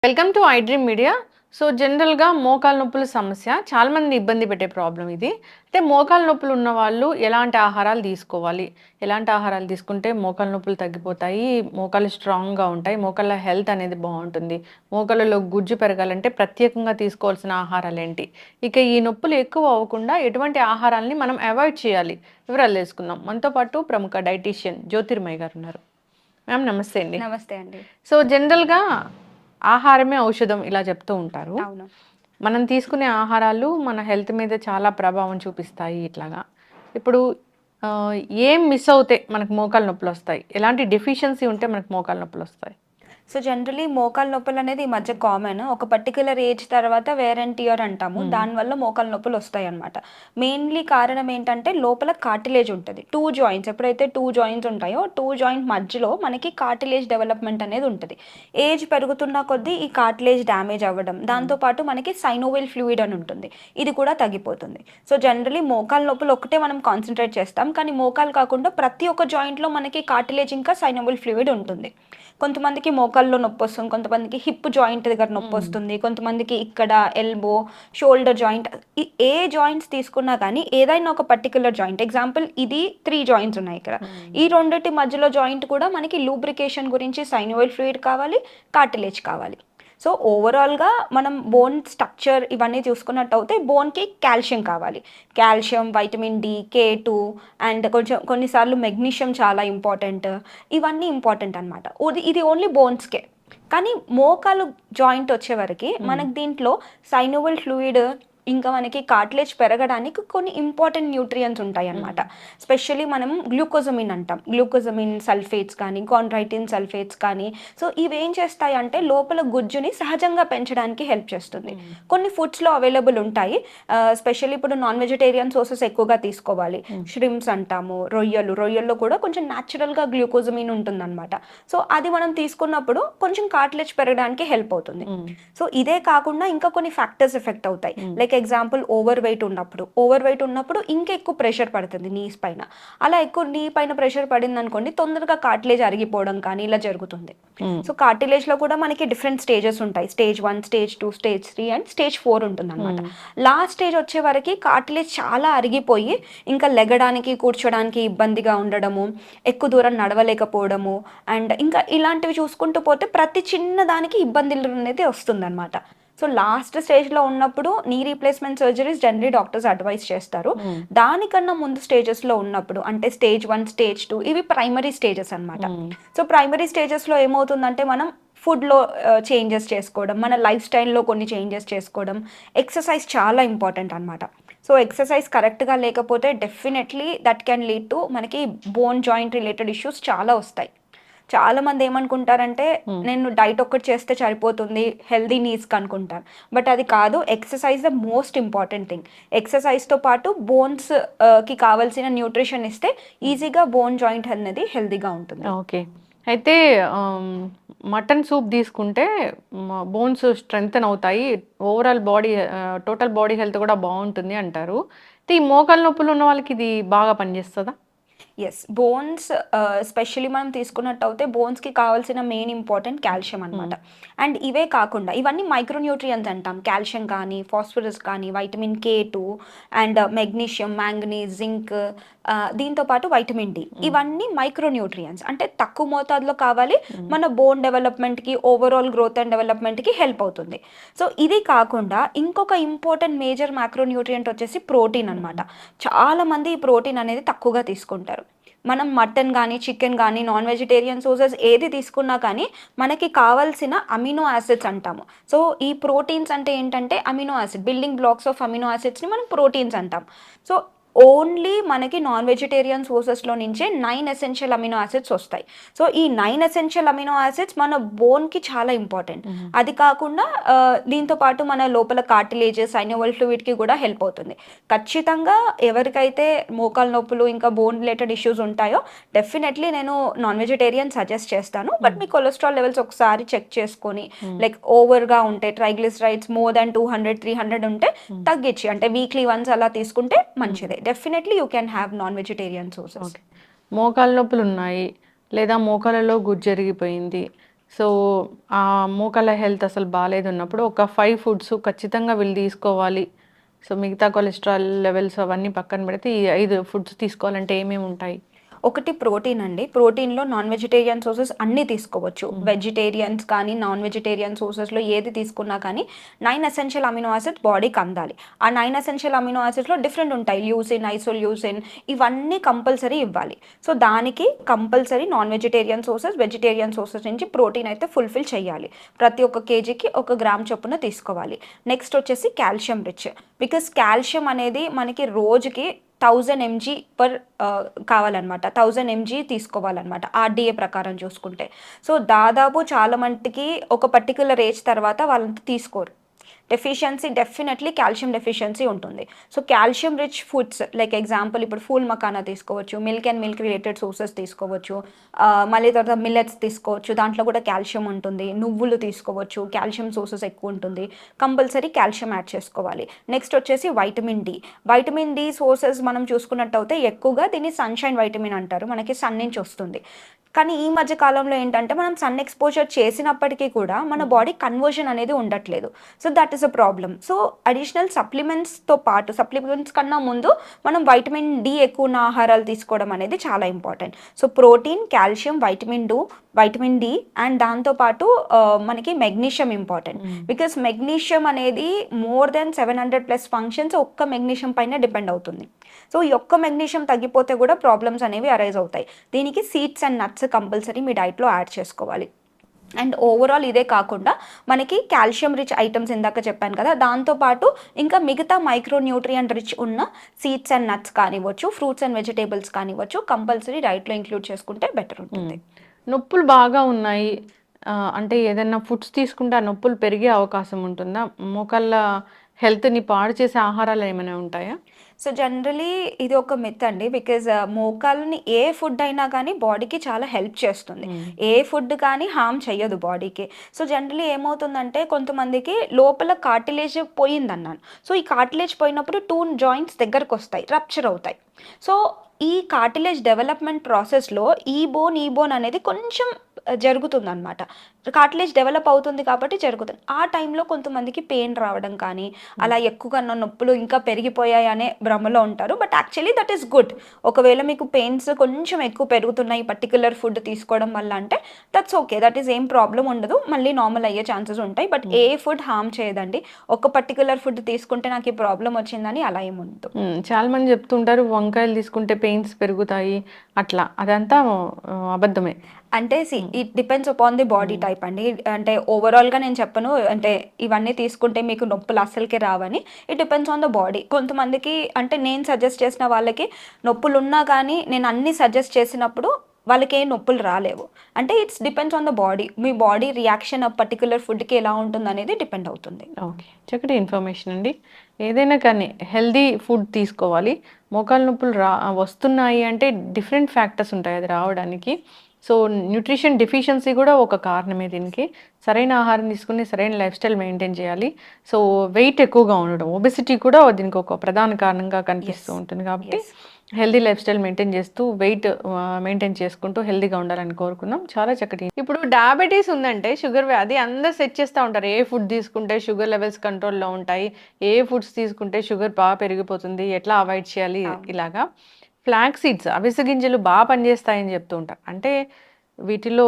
Welcome to I dream media. So జనరల్‌గా మోకాలు నొప్పుల సమస్య చాలా మందిని ఇబ్బంది పెట్టే ప్రాబ్లమ్ ఇది. అయితే మోకాలు నొప్పులు ఉన్న వాళ్ళు ఎలాంటి ఆహారాలు తీసుకోవాలి? ఎలాంటి ఆహారాలు తీసుకుంటే మోకాలు నొప్పులు తగ్గిపోతాయి? మోకాళ్ళు స్ట్రాంగ్‌గా ఉంటాయి. మోకాళ్ళ హెల్త్ అనేది బావుంటుంది. మోకాళ్ళలో గుజ్జు పెరగాలంటే ప్రత్యేకంగా తీసుకోవాల్సిన ఆహారాలేంటి? ఇక ఈ నొప్పులు ఎక్కువ అవ్వకుండా ఎటువంటి ఆహారాల్ని మనం అవాయిడ్ చేయాలి? వివరాలు తెలుసుకుందాం. మనతో పాటు ప్రముఖ డైటీషియన్ జ్యోతిర్మయి గారు ఉన్నారు. మ్యామ్ నమస్తే అండి. నమస్తే అండి. సో జనరల్‌గా ఆహారమే ఔషధం ఇలా చెప్తూ ఉంటారు. అవును. మనం తీసుకునే ఆహారాలు మన హెల్త్ మీద చాలా ప్రభావం చూపిస్తాయి ఇట్లాగా. ఇప్పుడు ఆహ్, ఏం మిస్ అవుతే మనకు మోకాలు నొప్పులొస్తాయి? ఎలాంటి డెఫిషియన్సీ ఉంటే మనకు మోకాలు నొప్పులొస్తాయి? సో, జనరల్లీ మోకాలు నొప్పులనేది ఈ మధ్య కామన్. ఒక పర్టిక్యులర్ ఏజ్ తర్వాత వేర్ అండ్ టియర్ అంటాము. హ్మ్. దానివల్ల మోకాలు నొప్పులొస్తాయన్నమాట. మెయిన్‌లీ కారణం ఏంటంటే లోపల కార్టిలేజ్ ఉంటది. 2 జాయింట్స్ ఎప్పుడైతే 2 జాయింట్స్ ఉంటాయో 2 జాయింట్ మధ్యలో మనకి కార్టిలేజ్ డెవలప్‌మెంట్ అనేది ఉంటది. ఏజ్ పెరుగుతున్న కొద్దీ ఈ కార్టిలేజ్ డ్యామేజ్ అవ్వడం, దాంతో పాటు మనకి సైనోవియల్ ఫ్లూయిడ్ అని ఉంటుంది. ఇది కూడా తగ్గిపోతుంది. సో, జనరల్లీ మోకాలు నొప్పులు ఒక్కటే మనం కాన్సంట్రేట్ చేస్తాం. కానీ మోకాలు కాకుండా ప్రతి ఒక్క జాయింట్‌లో మనకి కార్టిలేజ్ ఇంకా సైనోవియల్ ఫ్లూయిడ్ ఉంటుంది. కొంతమందికి మోకాల్లో నొప్పొస్తుంది. కొంతమందికి హిప్ జాయింట్ దగ్గర హ్మ్. నొప్పొస్తుంది. కొంతమందికి ఇక్కడ elbow, shoulder joint A joints తీసుకున్నా కానీ ఏదైనా ఒక పర్టిక్యులర్ జాయింట్ ఎగ్జాంపుల్ ఇది 3 జాయింట్స్ ఉన్నాయి ఇక్కడ. హ్మ్. ఈ రెండిటి మధ్యలో జాయింట్ కూడా మనకి లూబ్రికేషన్ గురించి సైనోవియల్ ఫ్లూయిడ్ కావాలి, కార్టిలేజ్ కావాలి. సో, ఓవరాల్‌గా మనం బోన్ స్ట్రక్చర్ ఇవన్నీ చూసుకున్నట్టయితే బోన్‌కి కాల్షియం కావాలి. Calcium, vitamin D, K2 and కొన్నిసార్లు మెగ్నీషియం చాలా ఇంపార్టెంట్. ఇవన్నీ ఇంపార్టెంట్ అనమాట. ఇది ఓన్లీ బోన్స్‌కే. కానీ మోకాలు జాయింట్ వచ్చేవరకి హ్మ్. మనకు దీంట్లో సైనోవియల్ ఫ్లూయిడ్ ఇంకా మనకి కార్టిలేజ్ పెరగడానికి కొన్ని ఇంపార్టెంట్ న్యూట్రియంట్స్ ఉంటాయన్నమాట. హ్మ్. స్పెషల్లీ మనం గ్లూకోజమిన్ అంటాం. గ్లూకోజమిన్ సల్ఫేట్స్ కానీ, కాండ్రైటిన్ సల్ఫేట్స్ కానీ, సో ఇవేం చేస్తాయంటే లోపల గుజ్జుని సహజంగా పెంచడానికి హెల్ప్ చేస్తుంది. హ్మ్. కొన్ని ఫుడ్స్‌లో అవైలబుల్ ఉంటాయి. స్పెషల్లీ ఇప్పుడు నాన్ వెజిటేరియన్ సోర్సెస్ ఎక్కువగా తీసుకోవాలి. హ్మ్. ష్రింప్స్ అంటాము, రొయ్యల్లో కూడా కొంచెం న్యాచురల్‌గా గ్లూకోజమిన్ ఉంటుందన్నమాట. సో అది మనం తీసుకున్నప్పుడు కొంచెం కార్టిలేజ్ పెరగడానికి హెల్ప్ అవుతుంది. హ్మ్. సో ఇదే కాకుండా ఇంకా కొన్ని ఫ్యాక్టర్స్ ఎఫెక్ట్ అవుతాయి. హ్మ్. లైక్ ఎగ్జాంపుల్ ఓవర్ వెయిట్ ఉన్నప్పుడు ఇంకా ఎక్కువ ప్రెషర్ పడుతుంది నీస్ పైన. అలా ఎక్కువ నీ పైన ప్రెషర్ పడిందనుకోండి తొందరగా కార్టిలేజ్ అరిగిపోవడం కానీ ఇలా జరుగుతుంది. హ్మ్. సో కార్టిలేజ్‌లో కూడా మనకి డిఫరెంట్ స్టేజెస్ ఉంటాయి. Stage 1, stage 2, stage 3 and stage 4 ఉంటుందన్నమాట. హ్మ్. లాస్ట్ స్టేజ్ వచ్చేవరకి కార్టిలేజ్ చాలా అరిగిపోయి ఇంకా లెగడానికి, కూర్చోడానికి ఇబ్బందిగా ఉండడము, ఎక్కువ దూరం నడవలేకపోవడము అండ్ ఇంకా ఇలాంటివి చూసుకుంటూ పోతే ప్రతి చిన్న దానికి ఇబ్బందులు అనేది వస్తుందన్నమాట. సో లాస్ట్ స్టేజ్‌లో ఉన్నప్పుడు knee replacement surgeries generally doctors advice చేస్తారు. హ్మ్. దానికన్నా ముందు స్టేజెస్‌లో ఉన్నప్పుడు అంటే స్టేజ్ 1, స్టేజ్ 2 ఇవి ప్రైమరీ స్టేజెస్ అన్నమాట. హ్మ్. సో ప్రైమరీ స్టేజెస్‌లో ఏమవుతుందంటే మనం ఫుడ్‌లో చేంజెస్ చేసుకోవడం, మన లైఫ్ స్టైల్‌లో కొన్ని చేంజెస్ చేసుకోవడం, ఎక్సర్సైజ్ చాలా ఇంపార్టెంట్ అన్నమాట. సో ఎక్సర్సైజ్ కరెక్ట్‌గా లేకపోతే definitely that can lead to మనకి బోన్ జాయింట్ రిలేటెడ్ ఇష్యూస్ చాలా వస్తాయి. చాలామంది ఏమనుకుంటారంటే, హ్మ్. నేను డైట్ ఒక్కటి చేస్తే సరిపోతుంది, హెల్తీ నీడ్స్‌కి అనుకుంటారు. బట్ అది కాదు. Exercise the most important thing. ఎక్సర్సైజ్‌తో పాటు బోన్స్ కి కావాల్సిన న్యూట్రిషన్ ఇస్తే ఈజీగా బోన్ జాయింట్ అనేది హెల్తీగా ఉంటుంది. ఓకే. అయితే ఆహ్, మటన్ సూప్ తీసుకుంటే బోన్స్ స్ట్రెంథెన్ అవుతాయి. ఓవరాల్ టోటల్ బాడీ హెల్త్ కూడా బావుంటుంది అంటారు. అయితే ఈ మోకాలు నొప్పులు ఉన్న వాళ్ళకి ఇది బాగా పనిచేస్తదా? యెస్. బోన్స్ స్పెషల్లీ మనం తీసుకున్నట్టయితే బోన్స్‌కి కావాల్సిన మెయిన్ ఇంపార్టెంట్ కాల్షియం హ్మ్. అనమాట. అండ్ ఇవే కాకుండా ఇవన్నీ మైక్రో న్యూట్రియంట్స్ అంటాం. కాల్షియం కానీ, ఫాస్ఫరస్ కానీ, vitamin K2 and magnesium, manganese, zinc దీంతో పాటు వైటమిన్ డి. హ్మ్. ఇవన్నీ మైక్రో న్యూట్రియంట్స్. అంటే తక్కువ మోతాదులో కావాలి. హ్మ్. మన బోన్ డెవలప్‌మెంట్‌కి, ఓవరాల్ గ్రోత్ అండ్ డెవలప్‌మెంట్‌కి హెల్ప్ అవుతుంది. సో ఇది కాకుండా ఇంకొక ఇంపార్టెంట్ మేజర్ మైక్రో న్యూట్రియంట్ వచ్చేసి ప్రోటీన్ అనమాట. హ్మ్. చాలామంది ఈ ప్రోటీన్ అనేది తక్కువగా తీసుకుంటారు. మనం మటన్ గానీ, చికెన్ గానీ, నాన్ వెజిటేరియన్ సోర్సెస్ ఏది తీసుకున్నా కానీ, మనకి కావాల్సిన అమినో యాసిడ్స్ అంటాము. సో, ఈ ప్రోటీన్స్ అంటే ఏంటంటే, amino acid building blocks of amino యాసిడ్స్‌ని మనం ప్రోటీన్స్ అంటాం. సో, ఓన్లీ మనకి నాన్ వెజిటేరియన్ సోర్సెస్‌లో నుంచే 9 ఎసెన్షియల్ అమినో యాసిడ్స్ ఒస్తాయి. సో, ఈ 9 ఎసెన్షియల్ అమినో యాసిడ్స్ మన బోన్‌కి చాలా ఇంపార్టెంట్. హుహు. అది కాకుండా దీంతో పాటు మన లోపల కార్టిలేజ్, సైనోవియల్ ఫ్లూయిడ్‌కి కూడా హెల్ప్ అవుతుంది. ఖచ్చితంగా ఎవరికైతే మోకాలు నొప్పులు, ఇంకా బోన్ రిలేటెడ్ ఇష్యూస్ ఉంటాయో డెఫినెట్‌లీ నేను నాన్ వెజిటేరియన్ సజెస్ట్ చేస్తాను. బట్ హ్మ్. మీ కొలెస్ట్రాల్ లెవెల్స్ ఒకసారి చెక్ చేసుకొని హ్మ్. లైక్ ఓవర్‌గా ఉంటే ట్రైగ్లిసరైడ్స్ మోర్ థాన్ 200, 300 ఉంటే హ్మ్. తగ్గిచ్చి అంటే వీక్లీ వన్స్ అలా తీసుకుంటే హ్మ్. మంచిదే. Definitely you can have non vegetarian sources. Okay. మోకాలు నొప్పులున్నాయి. లేదా మోకాళ్ళలో గుజ్జరిగిపోయింది. సో, ఆ మోకాళ్ళ హెల్త్ అసలు బాలేదున్నప్పుడు ఒక 5 ఫుడ్స్ ఖచ్చితంగా వీళ్ళు తీసుకోవాలి. సో, మిగతా కొలెస్ట్రాల్ లెవెల్స్ అవన్నీ పక్కన పెడితే ఈ 5 ఫుడ్స్ తీసుకోవాలంటే ఏమేమి ఉంటాయి? ఒకటి ప్రోటీన్ అండి. ప్రోటీన్‌లో నాన్ వెజిటేరియన్ సోర్సెస్ అన్నీ తీసుకోవచ్చు. వెజిటేరియన్స్ కానీ, నాన్ వెజిటేరియన్ సోర్సెస్‌లో ఏది తీసుకున్నా కానీ 9 ఎసెన్షియల్ అమినో యాసిడ్స్ బాడీకి అందాలి. ఆ 9 ఎసెన్షియల్ అమినో యాసిడ్స్‌లో డిఫరెంట్ ఉంటాయి. ల్యూసిన్, ఐసోల్యూసిన్ ఇవన్నీ కంపల్సరీ ఇవ్వాలి. సో, దానికి compulsory non vegetarian sources, vegetarian sources నుంచి ప్రోటీన్ అయితే ఫుల్‌ఫిల్ చేయాలి. ప్రతి ఒక్క కేజీకి 1 గ్రామ్ చొప్పున తీసుకోవాలి. నెక్స్ట్ వచ్చేసి కాల్షియం రిచ్. బికాస్ కాల్షియం అనేది మనకి రోజుకి 1000 ఎంజీ పర్ కావాలన్నమాట. 1000 ఎంజీ తీసుకోవాలన్నమాట ఆర్‌డీఏ ప్రకారం చూసుకుంటే. సో, దాదాపు చాలా మట్టుకి ఒక పర్టిక్యులర్ ఏజ్ తర్వాత వాళ్ళంతా తీసుకోరు. డెఫిషియన్సీ డెఫినెట్లీ కాల్షియం డెఫిషియన్సీ ఉంటుంది. So, calcium rich foods like example ఇప్పుడు ఫూల్ మకానా తీసుకోవచ్చు, milk and milk related sources తీసుకోవచ్చు, మళ్ళీ తర్వాత మిల్లెట్స్ తీసుకోవచ్చు, దాంట్లో కూడా కాల్షియం ఉంటుంది. నువ్వులు తీసుకోవచ్చు, కాల్షియం సోర్సెస్ ఎక్కువ ఉంటుంది. కంపల్సరీ కాల్షియం యాడ్ చేసుకోవాలి. నెక్స్ట్ వచ్చేసి vitamin D. Vitamin D sources మనం చూసుకున్నట్టయితే ఎక్కువగా దీన్ని సన్‌షైన్ వైటమిన్ అంటారు. మనకి సన్ నుంచి వస్తుంది. కానీ ఈ మధ్య కాలంలో ఏంటంటే మనం సన్ ఎక్స్‌పోజర్ చేసినప్పటికీ కూడా మన బాడీ కన్వర్షన్ అనేది ఉండట్లేదు. So, that is a problem. So, additional సప్లిమెంట్స్‌తో పాటు సప్లిమెంట్స్ కన్నా ముందు మనం వైటమిన్ డి ఎక్కువ ఉన్న ఆహారాలు తీసుకోవడం అనేది చాలా important. So, protein, calcium, vitamin D and దాంతోపాటు మనకి మెగ్నీషియం ఇంపార్టెంట్. బికాస్ మెగ్నీషియం అనేది మోర్ దెన్ 700+ ఫంక్షన్స్ ఒక్క మెగ్నీషియం పైన డిపెండ్ అవుతుంది. సో, ఈ ఒక్క మెగ్నీషియం తగ్గిపోతే కూడా ప్రాబ్లమ్స్ అనేవి అరైజ్ అవుతాయి. దీనికి సీడ్స్ అండ్ నట్స్ కంపల్సరీ మీ డైట్లో యాడ్ చేసుకోవాలి. అండ్ ఓవరాల్ ఇదే కాకుండా మనకి కాల్షియం రిచ్ ఐటమ్స్ ఇందాక చెప్పాను కదా, దాంతోపాటు ఇంకా మిగతా మైక్రో న్యూట్రియంట్ రిచ్ ఉన్న సీడ్స్ అండ్ నట్స్ కానివ్వచ్చు, ఫ్రూట్స్ అండ్ వెజిటేబుల్స్ కానివ్వచ్చు, కంపల్సరీ డైట్లో ఇంక్లూడ్ చేసుకుంటే బెటర్ ఉంటుంది. నొప్పులు బాగా ఉన్నాయి. అంటే ఏదైనా ఫుడ్స్ తీసుకుంటే ఆ నొప్పులు పెరిగే అవకాశం ఉంటుందా? మోకాళ్ళ హెల్త్‌ని పాడు చేసే ఆహారాలు ఏమైనా ఉంటాయా? సో, జనరలీ ఇది ఒక మిత్ అండి. బికాజ్ మోకాళ్ళని ఏ ఫుడ్ అయినా కానీ బాడీకి చాలా హెల్ప్ చేస్తుంది. ఏ ఫుడ్ కానీ హార్మ్ చెయ్యదు బాడీకి. సో, జనరలీ ఏమవుతుందంటే కొంతమందికి లోపల కార్టిలేజ్ పోయిందన్నాను. సో, ఈ కార్టిలేజ్ పోయినప్పుడు 2 జాయింట్స్ దగ్గరకొస్తాయి, రప్చర్ అవుతాయి. సో, ఈ కార్టిలేజ్ డెవలప్మెంట్ ప్రాసెస్‌లో ఈ బోన్ అనేది కొంచెం జరుగుతుందనమాట. కార్టిలేజ్ డెవలప్ అవుతుంది కాబట్టి జరుగుతుంది. ఆ టైంలో కొంతమందికి పెయిన్ రావడం కానీ, అలా ఎక్కువగా నొప్పులు ఇంకా పెరిగిపోయాయి అనే భ్రమలో ఉంటారు. But actually that is good. ఒకవేళ మీకు పెయిన్స్ కొంచెం ఎక్కువ పెరుగుతున్నాయి పర్టిక్యులర్ ఫుడ్ తీసుకోవడం వల్ల అంటే దట్స్ ఓకే. దట్ ఈస్ ఏం ప్రాబ్లం ఉండదు. మళ్ళీ నార్మల్ అయ్యే ఛాన్సెస్ ఉంటాయి. బట్ ఏ ఫుడ్ హార్మ్ చేయదండి. ఒక పర్టిక్యులర్ ఫుడ్ తీసుకుంటే నాకు ఈ ప్రాబ్లం వచ్చిందని అలా ఏముండదు. చాలా మంది చెప్తుంటారు వంకాయలు తీసుకుంటే పెయిన్స్ పెరుగుతాయి అట్లా. అదంతా అబద్ధమే. అంటే it depends upon the body type అండి. అంటే ఓవరాల్‌గా నేను చెప్పను అంటే ఇవన్నీ తీసుకుంటే మీకు నొప్పులు అస్సలకే రావని. It depends on the body. కొంతమందికి అంటే నేను సజెస్ట్ చేసిన వాళ్ళకి నొప్పులున్నా కానీ నేను అన్నీ సజెస్ట్ చేసినప్పుడు వాళ్ళకేం నొప్పులు రాలేవు. అంటే it's depends on the body. Me body reaction ఆ పర్టిక్యులర్ ఫుడ్‌కి ఎలా ఉంటుందనేది డిపెండ్ అవుతుంది. ఓకే. చక్కటి ఇన్ఫర్మేషన్ అండి. ఏదైనా కానీ హెల్తీ ఫుడ్ తీసుకోవాలి. మోకాళ్ళ నొప్పులు వస్తున్నాయి అంటే డిఫరెంట్ ఫ్యాక్టర్స్ ఉంటాయి అది రావడానికి. సో, న్యూట్రిషన్ డెఫిషియన్సీ కూడా ఒక కారణమే దీనికి. సరైన ఆహారం తీసుకుని సరైన లైఫ్ స్టైల్ మెయింటైన్ చేయాలి. సో, వెయిట్ ఎక్కువగా ఉండడం, ఒబెసిటీ కూడా దీనికి ఒక ప్రధాన కారణంగా కనిపిస్తూ ఉంటుంది. కాబట్టి హెల్దీ లైఫ్ స్టైల్ మెయింటైన్ చేస్తూ వెయిట్ మెయింటైన్ చేసుకుంటూ హెల్దీగా ఉండాలని కోరుకుందాం. చాలా చక్కటి. ఇప్పుడు డయాబెటీస్ ఉందంటే షుగర్ వ్యాధి అందరు సెట్ చేస్తూ ఉంటారు. ఏ ఫుడ్ తీసుకుంటే షుగర్ లెవెల్స్ కంట్రోల్లో ఉంటాయి, ఏ ఫుడ్స్ తీసుకుంటే షుగర్ బాగా పెరిగిపోతుంది, ఎట్లా అవాయిడ్ చేయాలి ఇలాగా. ఫ్లాక్స్ సీడ్స్ అవిసె గింజలు బాగా పనిచేస్తాయని చెప్తూ ఉంటారు. అంటే వీటిలో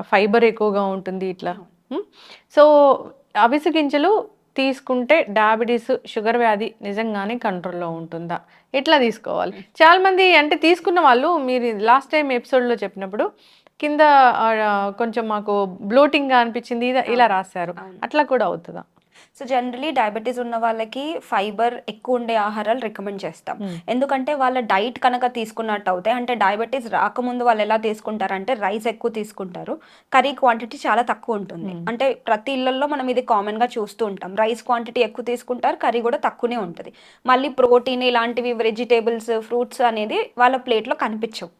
ఫైబర్ ఎక్కువగా ఉంటుంది ఇట్లా. సో, అవిసె గింజలు తీసుకుంటే డయాబెటీస్, షుగర్ వ్యాధి నిజంగానే కంట్రోల్లో ఉంటుందా? ఎట్లా తీసుకోవాలి? చాలామంది అంటే తీసుకున్న వాళ్ళు మీరు లాస్ట్ టైం ఎపిసోడ్‌లో చెప్పినప్పుడు కింద కొంచెం మాకు బ్లోటింగ్‌గా అనిపించింది ఇలా రాశారు. అట్లా కూడా అవుతుందా? సో, జనరలీ డయాబెటీస్ ఉన్న వాళ్ళకి ఫైబర్ ఎక్కువ ఉండే ఆహారాలు రికమెండ్ చేస్తాం. ఎందుకంటే వాళ్ళ డైట్ కనుక తీసుకున్నట్టు అవుతాయి. అంటే డయాబెటీస్ రాకముందు వాళ్ళు ఎలా తీసుకుంటారంటే రైస్ ఎక్కువ తీసుకుంటారు. కర్రీ క్వాంటిటీ చాలా తక్కువ ఉంటుంది. అంటే ప్రతి ఇళ్లల్లో మనం ఇది కామన్‌గా చూస్తూ ఉంటాం. రైస్ క్వాంటిటీ ఎక్కువ తీసుకుంటారు, కర్రీ కూడా తక్కువనే ఉంటుంది. మళ్ళీ ప్రోటీన్ ఇలాంటివి వెజిటేబుల్స్, ఫ్రూట్స్ అనేది వాళ్ళ ప్లేట్‌లో కనిపించవు.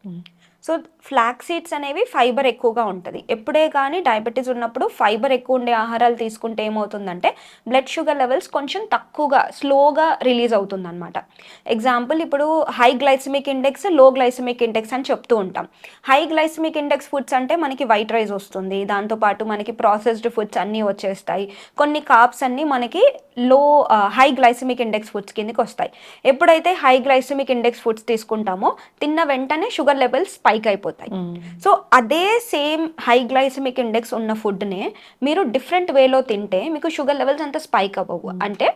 సో ఫ్లాక్స్ సీడ్స్ అనేవి ఫైబర్ ఎక్కువగా ఉంటుంది. ఎప్పుడే కానీ డయాబెటీస్ ఉన్నప్పుడు ఫైబర్ ఎక్కువ ఉండే ఆహారాలు తీసుకుంటే ఏమవుతుందంటే బ్లడ్ షుగర్ లెవెల్స్ కొంచెం తక్కువగా స్లోగా రిలీజ్ అవుతుందన్నమాట. ఎగ్జాంపుల్ ఇప్పుడు హై గ్లైసమిక్ ఇండెక్స్, లో గ్లైసమిక్ ఇండెక్స్ అని చెప్తూ ఉంటాం. హై గ్లైసమిక్ ఇండెక్స్ ఫుడ్స్ అంటే మనకి వైట్ రైస్ వస్తుంది, దాంతోపాటు మనకి ప్రాసెస్డ్ ఫుడ్స్ అన్నీ వచ్చేస్తాయి, కొన్ని కార్బ్స్ అన్నీ మనకి హై గ్లైసమిక్ ఇండెక్స్ ఫుడ్స్ కిందకి వస్తాయి. ఎప్పుడైతే హై గ్లైసమిక్ ఇండెక్స్ ఫుడ్స్ తీసుకుంటామో తిన్న వెంటనే షుగర్ లెవెల్స్ స్పైక్ అయిపోతాయి. సో అదే సేమ్ హై గ్లైసమిక్ ఇండెక్స్ ఉన్న ఫుడ్నే మీరు డిఫరెంట్ వేలో తింటే మీకు షుగర్ లెవెల్స్ అంత స్పైక్ అవ్వవు. అంటే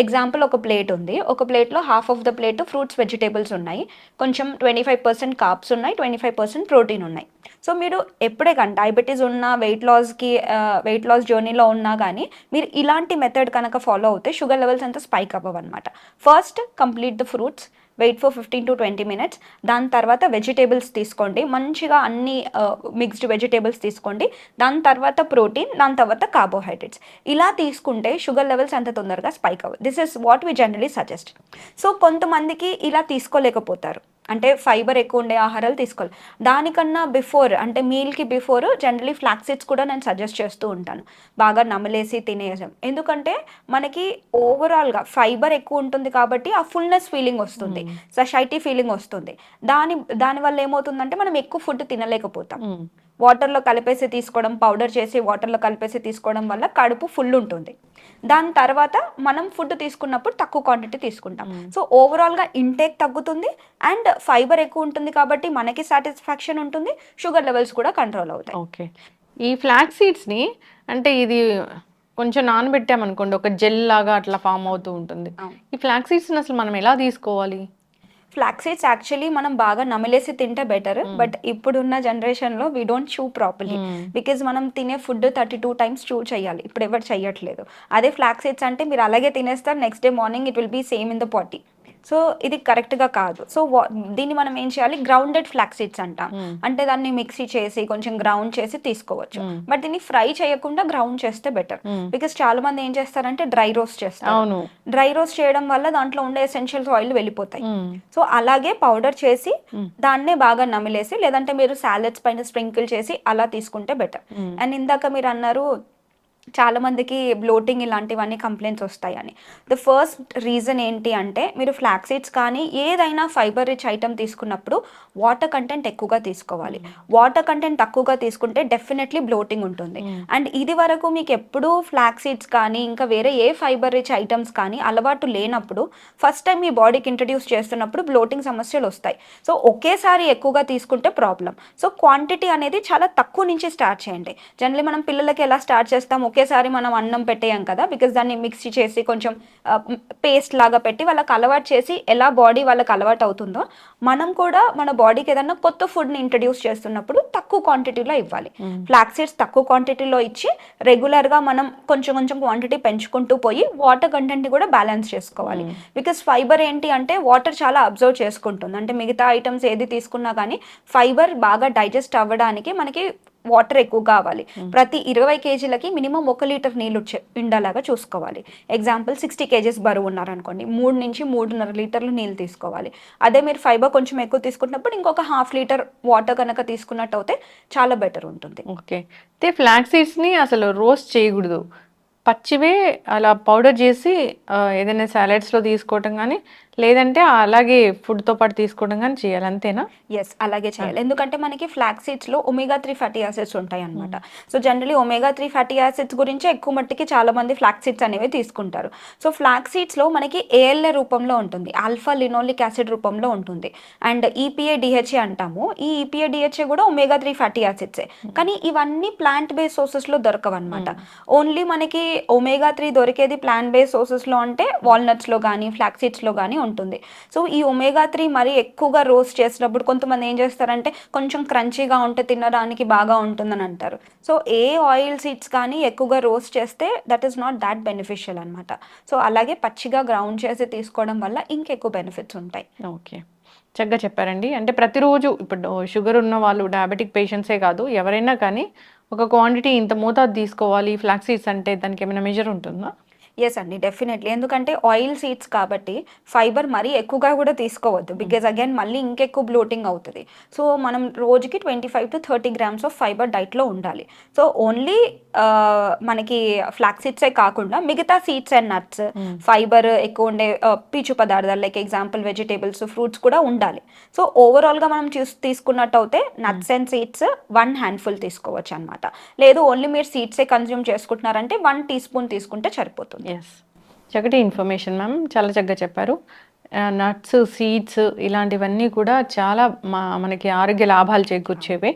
ఎగ్జాంపుల్ ఒక ప్లేట్ ఉంది, ఒక ప్లేట్లో half of the plate fruits vegetables ఉన్నాయి, కొంచెం 25% కార్బ్స్ ఉన్నాయి, 25% ప్రోటీన్ ఉన్నాయి. సో మీరు ఎప్పుడే కానీ డయాబెటీస్ ఉన్న వెయిట్ లాస్ జర్నీలో ఉన్నా కానీ మీరు ఇలాంటి మెథడ్ కనుక ఫాలో అవుతే షుగర్ లెవెల్స్ అంతా స్పైక్ అవ్వవు అనమాట. First complete the fruits, wait for 15 to 20 minutes. దాని తర్వాత వెజిటేబుల్స్ తీసుకోండి, మంచిగా అన్ని మిక్స్డ్ వెజిటేబుల్స్ తీసుకోండి. దాని తర్వాత ప్రోటీన్, దాని తర్వాత కార్బోహైడ్రేట్స్. ఇలా తీసుకుంటే షుగర్ లెవెల్స్ అంత తొందరగా స్పైక్ అవ్వదు. This is what we generally suggest. So కొంతమందికి ఇలా తీసుకోలేకపోతారు, అంటే ఫైబర్ ఎక్కువ ఉండే ఆహారాలు తీసుకోవాలి. దానికన్నా బిఫోర్ అంటే మీల్కి బిఫోర్ జనరలీ ఫ్లాక్స్ సీడ్స్ కూడా నేను సజెస్ట్ చేస్తూ ఉంటాను, బాగా నమలేసి తినేసాం. ఎందుకంటే మనకి ఓవరాల్గా ఫైబర్ ఎక్కువ ఉంటుంది కాబట్టి ఆ ఫుల్నెస్ ఫీలింగ్ వస్తుంది, సషైటీ ఫీలింగ్ వస్తుంది. దానివల్ల ఏమవుతుందంటే మనం ఎక్కువ ఫుడ్ తినలేకపోతాం. వాటర్లో కలిపేసి తీసుకోవడం, పౌడర్ చేసి వాటర్లో కలిపేసి తీసుకోవడం వల్ల కడుపు ఫుల్ ఉంటుంది. దాని తర్వాత మనం ఫుడ్ తీసుకున్నప్పుడు తక్కువ క్వాంటిటీ తీసుకుంటాం. సో ఓవరాల్గా ఇంటేక్ తగ్గుతుంది అండ్ ఫైబర్ ఎక్కువ ఉంటుంది కాబట్టి మనకి సాటిస్ఫాక్షన్ ఉంటుంది, షుగర్ లెవెల్స్ కూడా కంట్రోల్ అవుతాయి. ఓకే, ఈ ఫ్లాక్స్ సీడ్స్ని అంటే ఇది కొంచెం నానబెట్టామనుకోండి, ఒక జెల్ లాగా అట్లా ఫామ్ అవుతూ ఉంటుంది. ఈ ఫ్లాక్స్ సీడ్స్ని అసలు మనం ఎలా తీసుకోవాలి? ఫ్లాక్స్ సీడ్స్ యాక్చువల్లీ మనం బాగా నమిలేసి తింటే బెటర్, బట్ ఇప్పుడున్న జనరేషన్లో we don't chew properly, because మనం తినే ఫుడ్ 32 times చూ చేయాలి, ఇప్పుడు ఎవరు చేయట్లేదు. అదే ఫ్లాక్స్ సీడ్స్ అంటే మీరు అలాగే తినేస్తారు, next day morning it will be same in the potty. So ఇది కరెక్ట్గా కాదు. సో దీన్ని మనం ఏం చేయాలి, గ్రౌండెడ్ ఫ్లాక్స్ సీడ్స్ అంటాం. అంటే దాన్ని మిక్సీ చేసి కొంచెం గ్రౌండ్ చేసి తీసుకోవచ్చు, బట్ దీన్ని ఫ్రై చేయకుండా గ్రౌండ్ చేస్తే బెటర్. బికాస్ చాలా మంది ఏం చేస్తారంటే డ్రై రోస్ట్ చేస్తారు. డ్రై రోస్ట్ చేయడం వల్ల దాంట్లో ఉండే ఎసెన్షియల్స్ ఆయిల్ వెళ్ళిపోతాయి. సో అలాగే పౌడర్ చేసి దాన్నే బాగా నమిలేసి, లేదంటే మీరు సాలెడ్స్ పైన స్ప్రింకిల్ చేసి అలా తీసుకుంటే బెటర్. అండ్ ఇందాక మీరు అన్నారు చాలా మందికి బ్లోటింగ్ ఇలాంటివన్నీ కంప్లైంట్స్ వస్తాయని. ద ఫస్ట్ రీజన్ ఏంటి అంటే మీరు ఫ్లాక్స్ సీడ్స్ కానీ ఏదైనా ఫైబర్ రిచ్ ఐటమ్ తీసుకున్నప్పుడు వాటర్ కంటెంట్ ఎక్కువగా తీసుకోవాలి. వాటర్ కంటెంట్ తక్కువగా తీసుకుంటే డెఫినెట్లీ బ్లోటింగ్ ఉంటుంది. అండ్ ఇది వరకు మీకు ఎప్పుడూ ఫ్లాక్స్ సీడ్స్ కానీ ఇంకా వేరే ఏ ఫైబర్ రిచ్ ఐటమ్స్ కానీ అలవాటు లేనప్పుడు ఫస్ట్ టైం మీ బాడీకి ఇంట్రడ్యూస్ చేస్తున్నప్పుడు బ్లోటింగ్ సమస్యలు వస్తాయి. సో ఒకేసారి ఎక్కువగా తీసుకుంటే ప్రాబ్లం. సో క్వాంటిటీ అనేది చాలా తక్కువ నుంచి స్టార్ట్ చేయండి. జనరల్లీ మనం పిల్లలకి ఎలా స్టార్ట్ చేస్తాం, ఒకేసారి మనం అన్నం పెట్టేయం కదా, బికాస్ దాన్ని మిక్సీ చేసి కొంచెం పేస్ట్ లాగా పెట్టి వాళ్ళకి అలవాటు చేసి ఎలా బాడీ వాళ్ళకి అలవాటు అవుతుందో మనం కూడా మన బాడీకి ఏదైనా కొత్త ఫుడ్ని ఇంట్రడ్యూస్ చేస్తున్నప్పుడు తక్కువ క్వాంటిటీలో ఇవ్వాలి. ఫ్లాక్స్ సీడ్స్ తక్కువ క్వాంటిటీలో ఇచ్చి రెగ్యులర్గా మనం కొంచెం కొంచెం క్వాంటిటీ పెంచుకుంటూ పోయి వాటర్ కంటెంట్ని కూడా బ్యాలెన్స్ చేసుకోవాలి. బికాస్ ఫైబర్ ఏంటి అంటే వాటర్ చాలా అబ్జర్వ్ చేసుకుంటుంది. అంటే మిగతా ఐటమ్స్ ఏది తీసుకున్నా కానీ ఫైబర్ బాగా డైజెస్ట్ అవ్వడానికి మనకి వాటర్ ఎక్కువ కావాలి. ప్రతి 20 kgలకి మినిమం 1 లీటర్ నీళ్ళు ఉండేలాగా చూసుకోవాలి. ఎగ్జాంపుల్ 60 kgs బరువు ఉన్నారనుకోండి, 3 నుంచి 3.5 లీటర్లు నీళ్ళు తీసుకోవాలి. అదే మీరు ఫైబర్ కొంచెం ఎక్కువ తీసుకున్నప్పుడు ఇంకొక 1/2 లీటర్ వాటర్ కనుక తీసుకున్నట్టు అయితే చాలా బెటర్ ఉంటుంది. ఓకే, అయితే ఫ్లాక్స్ సీడ్స్ని అసలు రోస్ట్ చేయకూడదు, పచ్చివే అలా పౌడర్ చేసి ఏదైనా సాలెడ్స్లో తీసుకోవటం కానీ లేదంటే అలాగే ఫుడ్తో పాటు తీసుకోవడం కానీ చేయాలి, అంతేనా? ఎస్, అలాగే చేయాలి. ఎందుకంటే మనకి ఫ్లాక్స్ సీడ్స్లో omega-3 ఫ్యాటీ యాసిడ్స్ ఉంటాయి అనమాట. So generally omega-3 fatty acids గురించి ఎక్కువ మట్టికి చాలా మంది ఫ్లాక్స్ సీడ్స్ అనేవి తీసుకుంటారు. సో ఫ్లాక్స్ సీడ్స్లో మనకి ALA రూపంలో ఉంటుంది, ఆల్ఫా లినోలిక్ యాసిడ్ రూపంలో ఉంటుంది. అండ్ EPA DHA అంటాము, ఈ EPA DHA కూడా omega-3 ఫ్యాటీ యాసిడ్సే. కానీ ఇవన్నీ ప్లాంట్ బేస్డ్ సోర్సెస్లో దొరకవు అనమాట. ఓన్లీ మనకి omega-3 దొరికేది ప్లాంట్ బేస్డ్ సోర్సెస్లో అంటే వాల్నట్స్లో కానీ ఫ్లాక్స్ సీడ్స్లో కానీ ఉంటుంది. సో ఈ omega-3 మరి ఎక్కువగా రోస్ట్ చేసినప్పుడు కొంతమంది ఏం చేస్తారంటే కొంచెం క్రంచీగా ఉంటే తినడానికి బాగా ఉంటుందని అంటారు. సో ఏ ఆయిల్ సీడ్స్ కానీ ఎక్కువగా రోస్ట్ చేస్తే that is not that beneficial అనమాట. సో అలాగే పచ్చిగా గ్రౌండ్ చేసి తీసుకోవడం వల్ల ఇంకెక్కువ బెనిఫిట్స్ ఉంటాయి. ఓకే, చక్కగా చెప్పారండి. అంటే ప్రతిరోజు ఇప్పుడు షుగర్ ఉన్న వాళ్ళు, డయాబెటిక్ పేషెంట్సే కాదు ఎవరైనా కానీ ఒక క్వాంటిటీ ఇంత మోతాదు తీసుకోవాలి ఫ్లాక్స్ సీడ్స్ అంటే దానికి ఏమైనా మెజర్ ఉంటుందా? ఎస్ అండి, డెఫినెట్లీ. ఎందుకంటే ఆయిల్ సీడ్స్ కాబట్టి ఫైబర్ మరీ ఎక్కువగా కూడా తీసుకోవద్దు, బికాజ్ అగైన్ మళ్ళీ ఇంకెక్కువ బ్లోటింగ్ అవుతుంది. సో మనం రోజుకి 25 to 30 grams ఆఫ్ ఫైబర్ డైట్లో ఉండాలి. సో ఓన్లీ మనకి ఫ్లాక్ సీడ్సే కాకుండా మిగతా సీడ్స్ అండ్ నట్స్ ఫైబర్ ఎక్కువ ఉండే పీచు పదార్థాలు లైక్ ఎగ్జాంపుల్ వెజిటేబుల్స్, ఫ్రూట్స్ కూడా ఉండాలి. సో ఓవరాల్గా మనం తీసుకున్నట్టు అయితే నట్స్ అండ్ సీడ్స్ 1 handful తీసుకోవచ్చు అనమాట. లేదు ఓన్లీ మీరు సీడ్సే కన్జ్యూమ్ చేసుకుంటున్నారంటే 1 teaspoon తీసుకుంటే సరిపోతుంది. ఎస్, చక్కటి ఇన్ఫర్మేషన్ మ్యామ్, చాలా చక్కగా చెప్పారు. నట్స్, సీడ్స్ ఇలాంటివన్నీ కూడా చాలా మనకి ఆరోగ్య లాభాలు చేకూర్చేవే.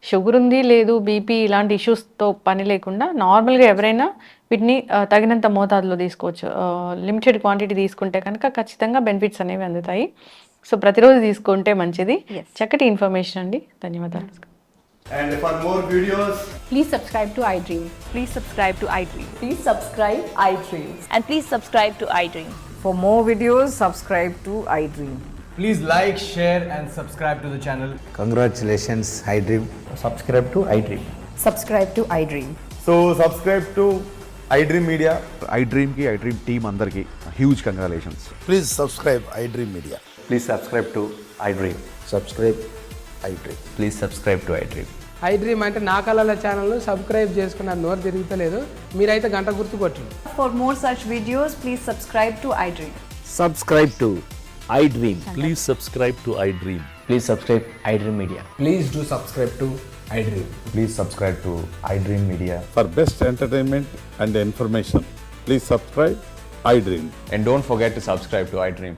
షుగర్ ఉంది లేదు, బీపీ ఇలాంటి ఇష్యూస్తో పని లేకుండా నార్మల్గా ఎవరైనా వీటిని తగినంత మోతాదులో తీసుకోవచ్చు. లిమిటెడ్ క్వాంటిటీ తీసుకుంటే కనుక ఖచ్చితంగా బెనిఫిట్స్ అనేవి అందుతాయి. సో ప్రతిరోజు తీసుకుంటే మంచిది. చక్కటి ఇన్ఫర్మేషన్ అండి, ధన్యవాదాలు. And for more videos, Please subscribe to iDream. Please subscribe to iDream. Please subscribe iDream. And please subscribe to iDream. For more videos, subscribe to iDream. Please like, share and subscribe to the channel. Congratulations, iDream. Subscribe to iDream. Subscribe to iDream. so subscribe to iDream Media. iDream team andarki huge congratulations. Please subscribe iDream Media. Please subscribe to iDream. Subscribe iDream. Please subscribe to iDream. iDream అంటే నా కళల ఛానల్ను subscribe చేసుకున్న నోరు తిరుగుతలేదు, మీరైతే గంట గుర్తు కొట్టండి. For more such videos, please subscribe to iDream. Subscribe to iDream. Please subscribe to iDream. Please subscribe iDream Media. Please do subscribe to iDream. Please subscribe to iDream Media. For best entertainment and information, please subscribe iDream. And don't forget to subscribe to iDream.